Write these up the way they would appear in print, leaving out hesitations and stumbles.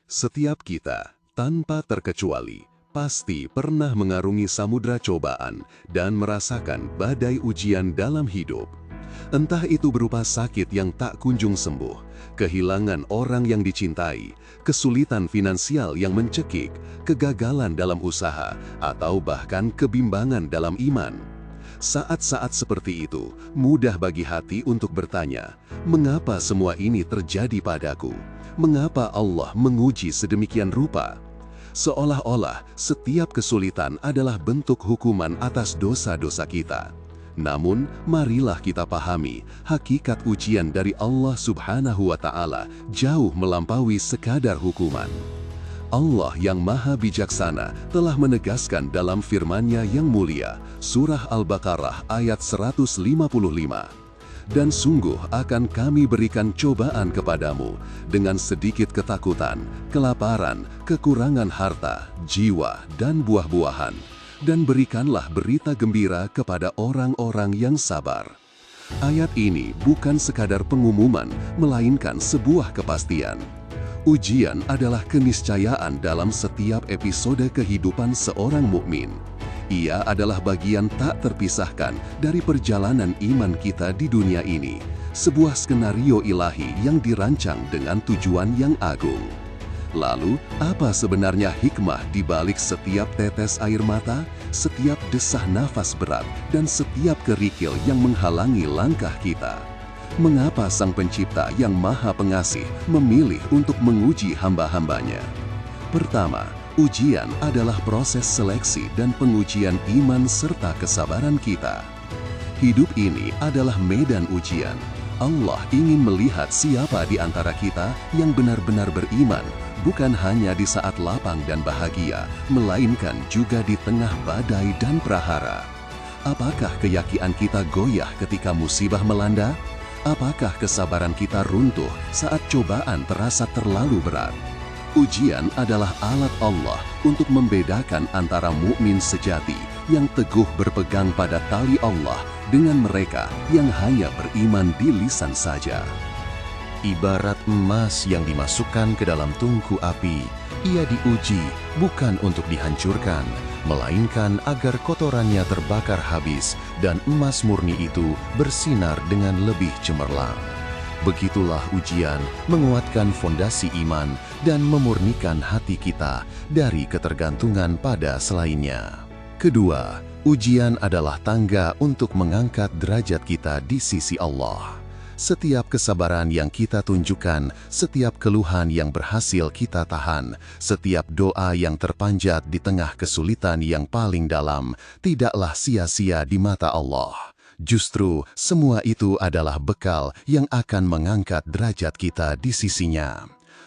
Setiap kita, tanpa terkecuali, pasti pernah mengarungi samudra cobaan dan merasakan badai ujian dalam hidup. Entah itu berupa sakit yang tak kunjung sembuh, kehilangan orang yang dicintai, kesulitan finansial yang mencekik, kegagalan dalam usaha, atau bahkan kebimbangan dalam iman. Saat-saat seperti itu, mudah bagi hati untuk bertanya, mengapa semua ini terjadi padaku? Mengapa Allah menguji sedemikian rupa? Seolah-olah setiap kesulitan adalah bentuk hukuman atas dosa-dosa kita. Namun, marilah kita pahami, hakikat ujian dari Allah Subhanahu wa Ta'ala jauh melampaui sekadar hukuman. Allah yang Maha Bijaksana telah menegaskan dalam firman-Nya yang mulia, Surah Al-Baqarah ayat 155. Dan sungguh akan kami berikan cobaan kepadamu dengan sedikit ketakutan, kelaparan, kekurangan harta, jiwa, dan buah-buahan. Dan berikanlah berita gembira kepada orang-orang yang sabar. Ayat ini bukan sekadar pengumuman, melainkan sebuah kepastian. Ujian adalah keniscayaan dalam setiap episode kehidupan seorang mukmin. Ia adalah bagian tak terpisahkan dari perjalanan iman kita di dunia ini, sebuah skenario ilahi yang dirancang dengan tujuan yang agung. Lalu, apa sebenarnya hikmah di balik setiap tetes air mata, setiap desah nafas berat, dan setiap kerikil yang menghalangi langkah kita? Mengapa Sang Pencipta yang Maha Pengasih memilih untuk menguji hamba-hambanya? Pertama, ujian adalah proses seleksi dan pengujian iman serta kesabaran kita. Hidup ini adalah medan ujian. Allah ingin melihat siapa di antara kita yang benar-benar beriman, bukan hanya di saat lapang dan bahagia, melainkan juga di tengah badai dan prahara. Apakah keyakinan kita goyah ketika musibah melanda? Apakah kesabaran kita runtuh saat cobaan terasa terlalu berat? Ujian adalah alat Allah untuk membedakan antara mukmin sejati yang teguh berpegang pada tali Allah dengan mereka yang hanya beriman di lisan saja. Ibarat emas yang dimasukkan ke dalam tungku api, ia diuji bukan untuk dihancurkan, melainkan agar kotorannya terbakar habis dan emas murni itu bersinar dengan lebih cemerlang. Begitulah ujian menguatkan fondasi iman dan memurnikan hati kita dari ketergantungan pada selainnya. Kedua, ujian adalah tangga untuk mengangkat derajat kita di sisi Allah. Setiap kesabaran yang kita tunjukkan, setiap keluhan yang berhasil kita tahan, setiap doa yang terpanjat di tengah kesulitan yang paling dalam, tidaklah sia-sia di mata Allah. Justru, semua itu adalah bekal yang akan mengangkat derajat kita di sisinya.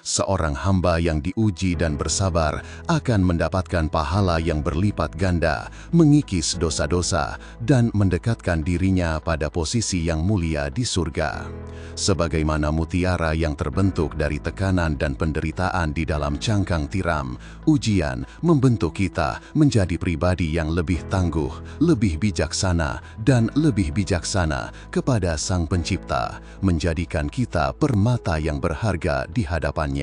Seorang hamba yang diuji dan bersabar akan mendapatkan pahala yang berlipat ganda, mengikis dosa-dosa, dan mendekatkan dirinya pada posisi yang mulia di surga. Sebagaimana mutiara yang terbentuk dari tekanan dan penderitaan di dalam cangkang tiram, ujian membentuk kita menjadi pribadi yang lebih tangguh, lebih bijaksana, dan lebih bijaksana kepada Sang Pencipta, menjadikan kita permata yang berharga di hadapannya.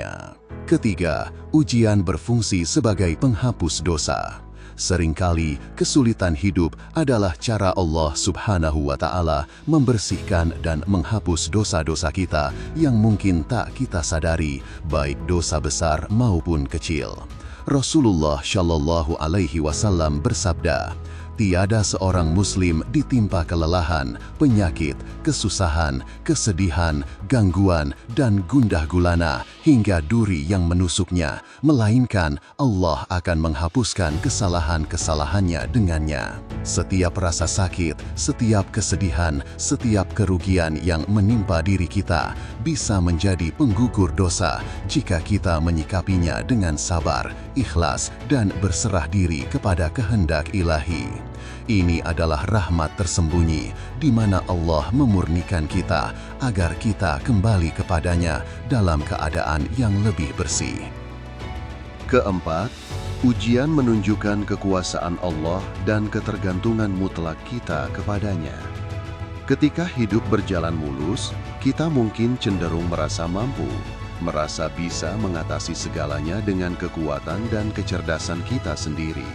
Ketiga, ujian berfungsi sebagai penghapus dosa. Seringkali kesulitan hidup adalah cara Allah Subhanahu wa Ta'ala membersihkan dan menghapus dosa-dosa kita yang mungkin tak kita sadari, baik dosa besar maupun kecil. Rasulullah Shallallahu Alaihi Wasallam bersabda, tiada seorang muslim ditimpa kelelahan, penyakit, kesusahan, kesedihan, gangguan, dan gundah gulana hingga duri yang menusuknya, melainkan Allah akan menghapuskan kesalahan-kesalahannya dengannya. Setiap rasa sakit, setiap kesedihan, setiap kerugian yang menimpa diri kita bisa menjadi penggugur dosa jika kita menyikapinya dengan sabar, ikhlas, dan berserah diri kepada kehendak ilahi. Ini adalah rahmat tersembunyi di mana Allah memurnikan kita agar kita kembali kepadanya dalam keadaan yang lebih bersih. Keempat, ujian menunjukkan kekuasaan Allah dan ketergantungan mutlak kita kepadanya. Ketika hidup berjalan mulus, kita mungkin cenderung merasa mampu. merasa bisa mengatasi segalanya dengan kekuatan dan kecerdasan kita sendiri.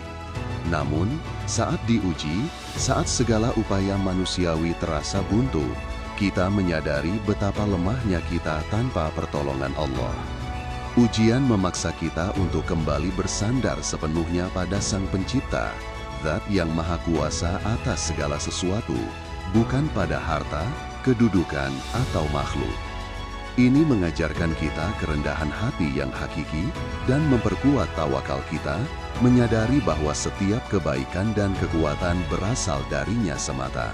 Namun, saat diuji, saat segala upaya manusiawi terasa buntu, kita menyadari betapa lemahnya kita tanpa pertolongan Allah. Ujian memaksa kita untuk kembali bersandar sepenuhnya pada Sang Pencipta, Zat yang Maha Kuasa atas segala sesuatu, bukan pada harta, kedudukan, atau makhluk. Ini mengajarkan kita kerendahan hati yang hakiki dan memperkuat tawakal kita, menyadari bahwa setiap kebaikan dan kekuatan berasal darinya semata.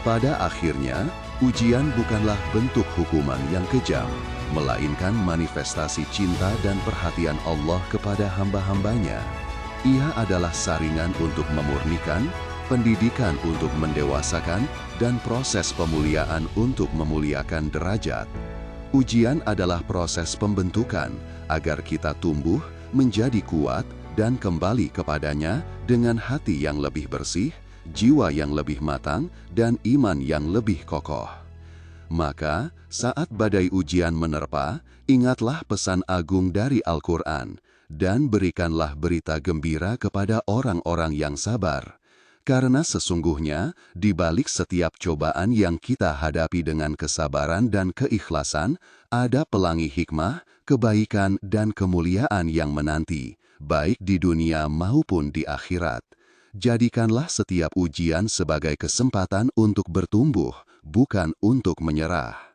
Pada akhirnya, ujian bukanlah bentuk hukuman yang kejam, melainkan manifestasi cinta dan perhatian Allah kepada hamba-hambanya. Ia adalah saringan untuk memurnikan, pendidikan untuk mendewasakan, dan proses pemuliaan untuk memuliakan derajat. Ujian adalah proses pembentukan agar kita tumbuh, menjadi kuat, dan kembali kepadanya dengan hati yang lebih bersih, jiwa yang lebih matang, dan iman yang lebih kokoh. Maka, saat badai ujian menerpa, ingatlah pesan agung dari Al-Quran, dan berikanlah berita gembira kepada orang-orang yang sabar. Karena sesungguhnya, di balik setiap cobaan yang kita hadapi dengan kesabaran dan keikhlasan, ada pelangi hikmah, kebaikan, dan kemuliaan yang menanti, baik di dunia maupun di akhirat. Jadikanlah setiap ujian sebagai kesempatan untuk bertumbuh, bukan untuk menyerah.